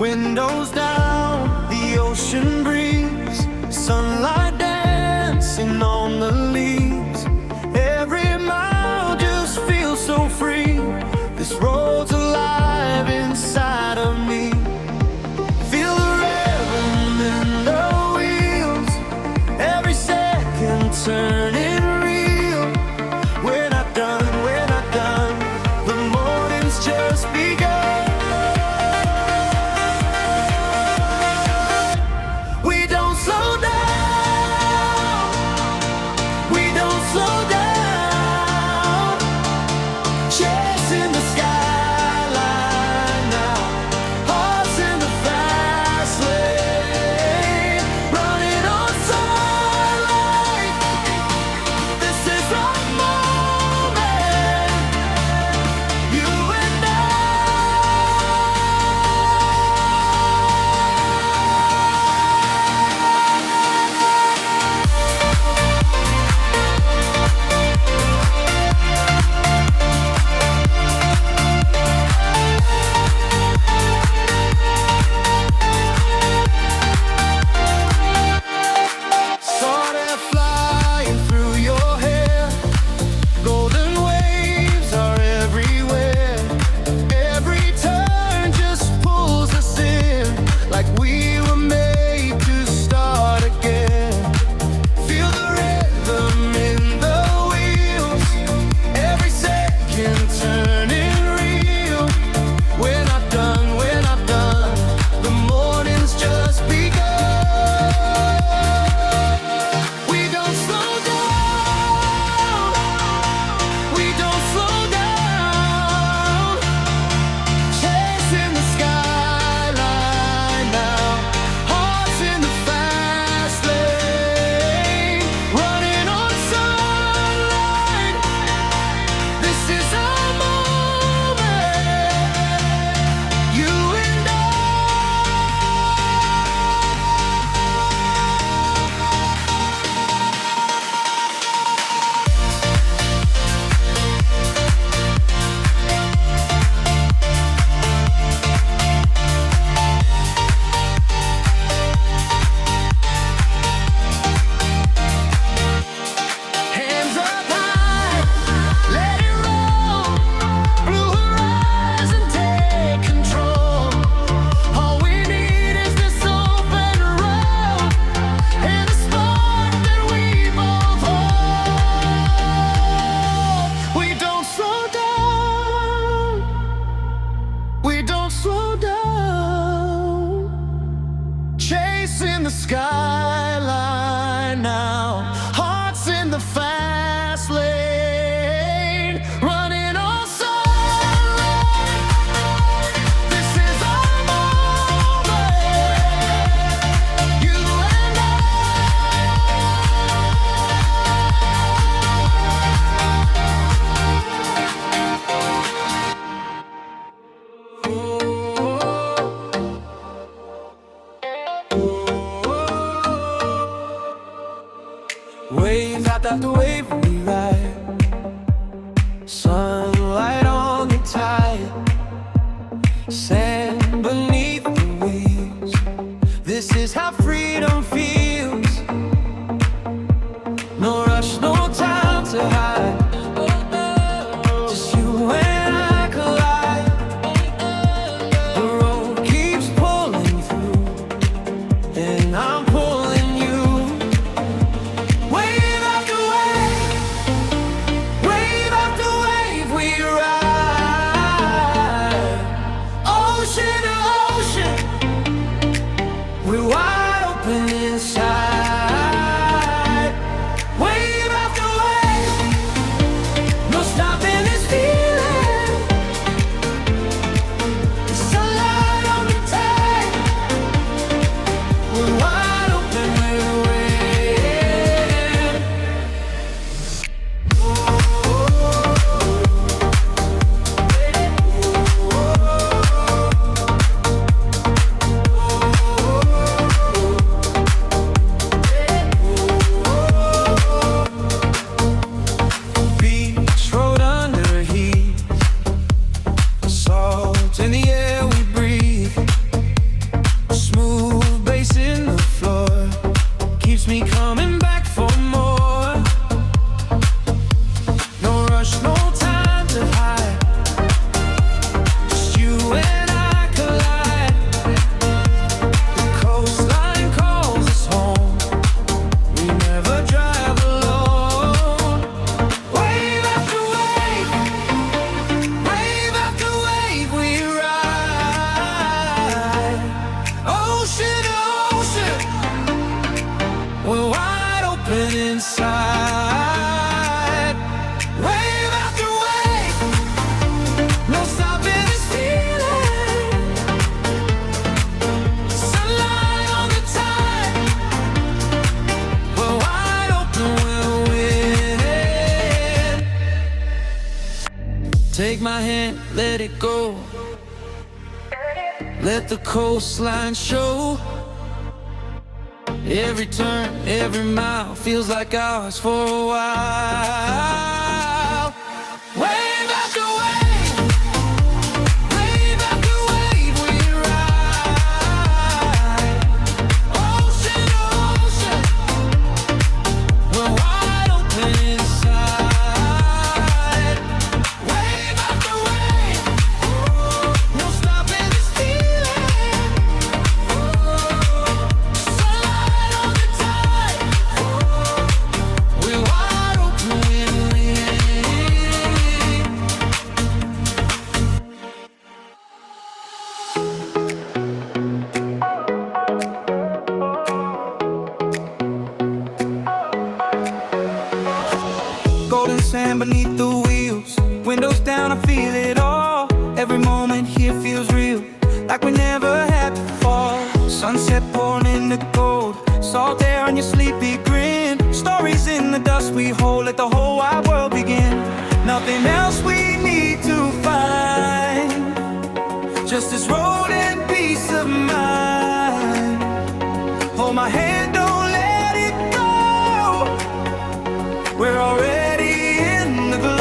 Windows down, the ocean breeze, sunlight dancing on the leaves. Every mile just feels so free. This road's alive inside of me. Feel the rhythm in the wheels, every second turning real. We're not done, we're not done. The morning's just begun. We don't slow down, we don't slow down. Chasing the skyline now, hearts in the fast lane, running on sunlight. This is our moment, you and I. Saw that flying through your hair. Golden waves are everywhere. Every turn just pulls us in, like we were made to start again. Feel the rhythm in the wheels, every second turning real. We're not done, we're not done. The morning's just begun. We don't slow down, we don't slow down. Chasing the skyline now, hearts in the fast lane, running on sunlight. This is our moment, you and I. Hands up high, let it roll. Blue horizon, take control. All we need is this open road and the spark that we both hold. We don't slow down, we don't slow down. Chasing the skyline now, hearts in the fast lane, running on sunlight. This is our moment, you and I. Wave after wave we ride, sunlight on the tide, sand beneath the waves. This is how freedom feels. No rush, no time to hide. Just you and I collide. The road keeps pulling through, and I'm pulling you. Wave after wave, Take my hand, let it go. Let the coastline show. Every turn, every mile feels like ours for a while. Wave after wave, wave after wave we ride. Ocean to ocean, we're wide open inside. Wave after wave, no stopping this feeling. Sunlight on the tide, we're wide open when we golden sand beneath the wheels, windows down, I feel it all. Every moment here feels real, like we never had before. Sunset pouring in the gold, salt air on your sleepy grin. Stories in the dust we hold, let the whole wide world begin. Nothing else we need to find, just this road and peace of mind. Hold my hand, don't let it go. We're already in the glow.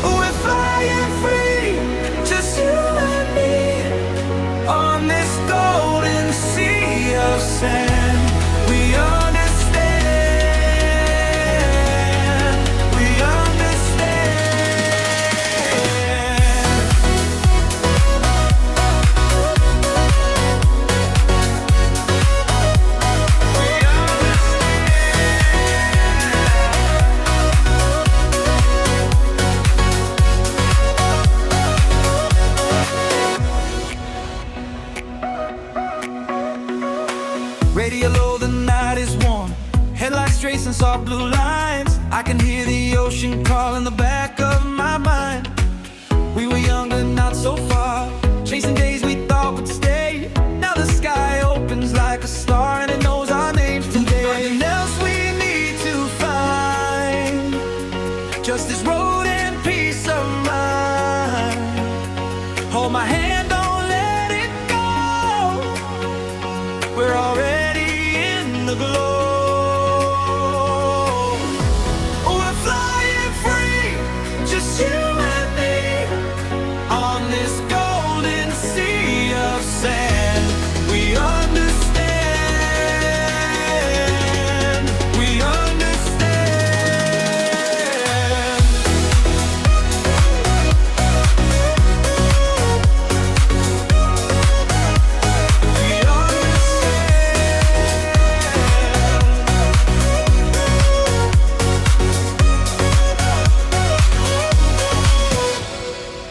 We're flying free, just you and me, on this golden sea of sand. We understand, we understand. We radio low, the night is warm. Headlights tracing soft blue lines. I can hear the ocean call in the back of my mind. We were younger, not so far, chasing days we thought would stay. Now the sky opens like a star and it knows our names today. Nothing else we need to find, just this road and peace of mind. Hold my hand, don't let it go. We're already in the glow. We're flying free, just you and me, on this golden sea of sand. We understand, we understand. We understand.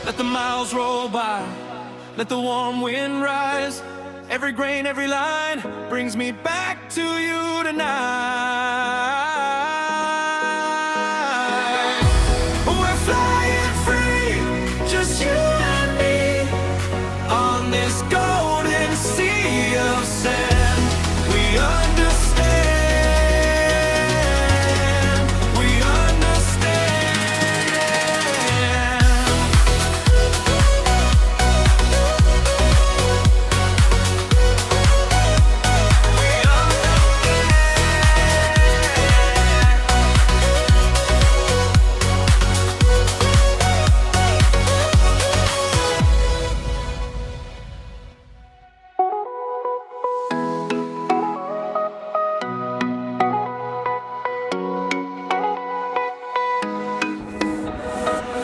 Let the miles roll by, let the warm wind rise. Every grain, every line brings me back to you tonight. We're flying free, just you and me, on this golden sea of sand. We understand, we understand.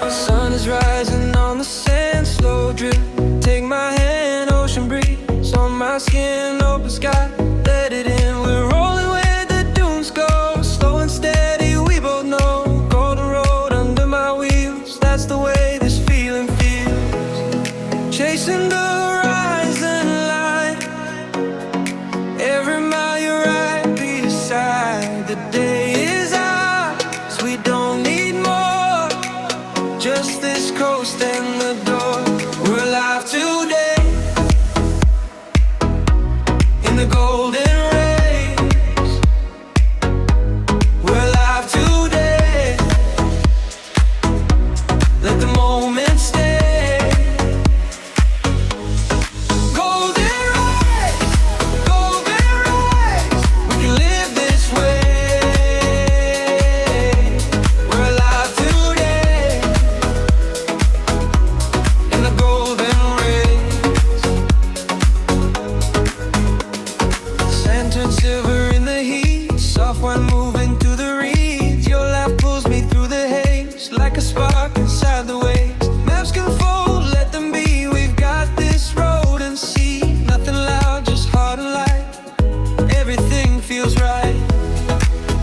We sun is rising on the sand, slow drip. Take my hand, ocean breeze on my skin, open sky, let it in. We're rolling where the dunes go, slow and steady, we both know. Golden road under my wheels, that's the way this feeling feels. Chasing the horizon line, every mile you ride beside. The day is ours, we don't need more, just this coast and the door. We're alive today, in the golden rays. We're alive today,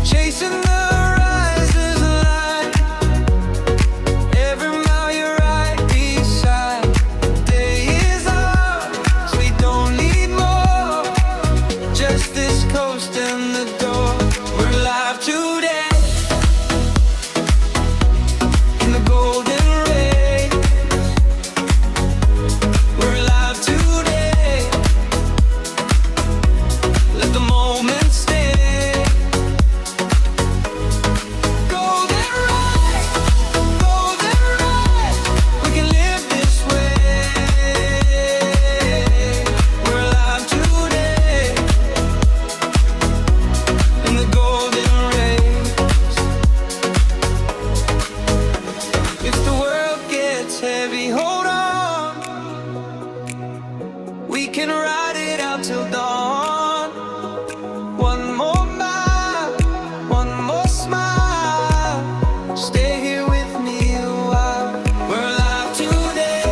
chasing the horizon's line. Every mile you're right beside. Day is ours, we don't need more. Just this coast and the door. We're alive today in the golden rays. We're alive today. Let the moment stay. Golden ray, we can live this way. We're alive today in the golden rays. If the world gets heavy, hold on. We can ride it out till dawn. One more mile, one more smile. Stay here with me a while. We're alive today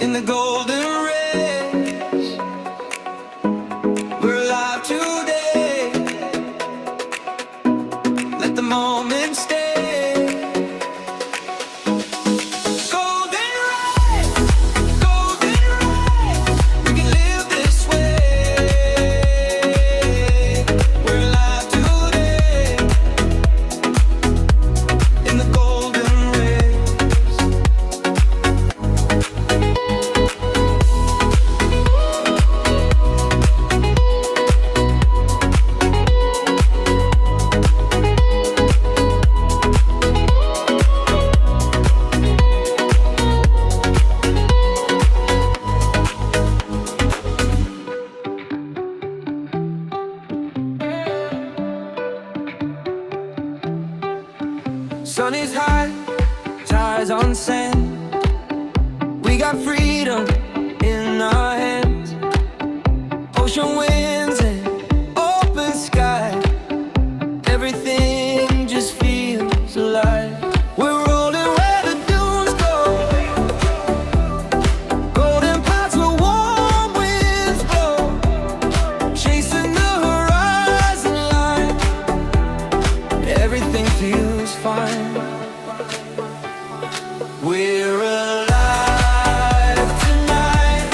in the golden rays. We're alive today. Let the moment stay. Golden ray, we can live this way. We're alive today in the golden rays. Sun is high, tides on sand. We got freedom in our hands. Ocean winds and open sky. Everything just feels alive. We're rolling where the dunes go. Golden paths where warm winds blow. Chasing the horizon line. Everything feels fine. We're alive tonight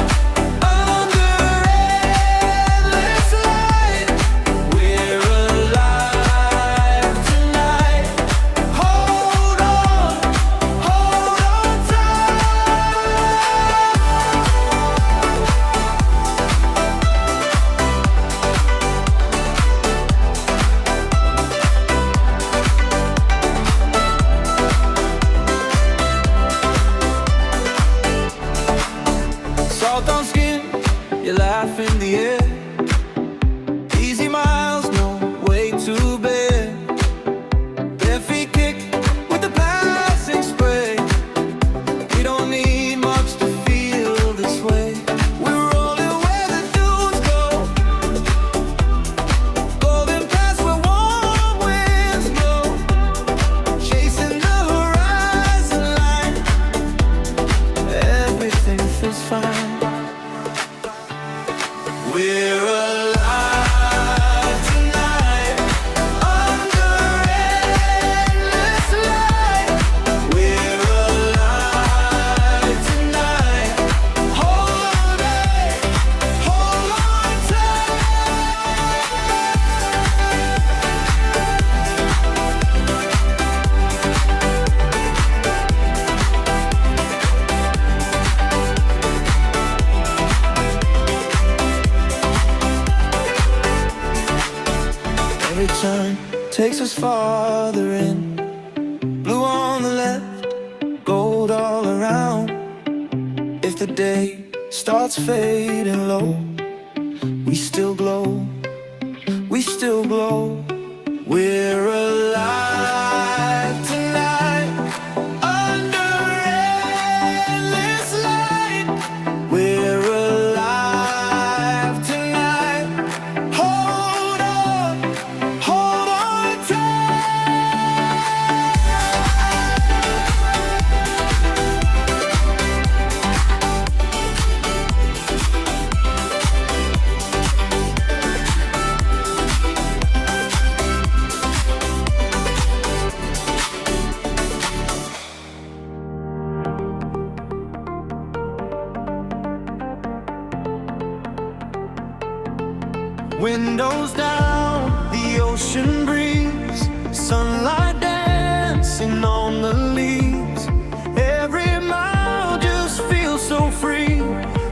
under endless light. We're alive tonight. Hold on tight. Salt on skin, you laugh in the air. Easy miles, no way to bear. Bare feet kick with the passing spray. We don't need much to feel this way. We're rolling where the dunes go. Golden paths where warm winds blow. Chasing the horizon line. Everything feels fine. We're alive tonight under endless light. We're alive tonight. Hold on tight. Every turn takes us farther in. Blue on the left, gold all around. If the day starts fading low, we still glow, we still glow. We're alive tonight under endless light. We're alive tonight. Hold on tight. windows down, the ocean breeze, sunlight dancing on the leaves. Every mile just feels so free.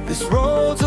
This road's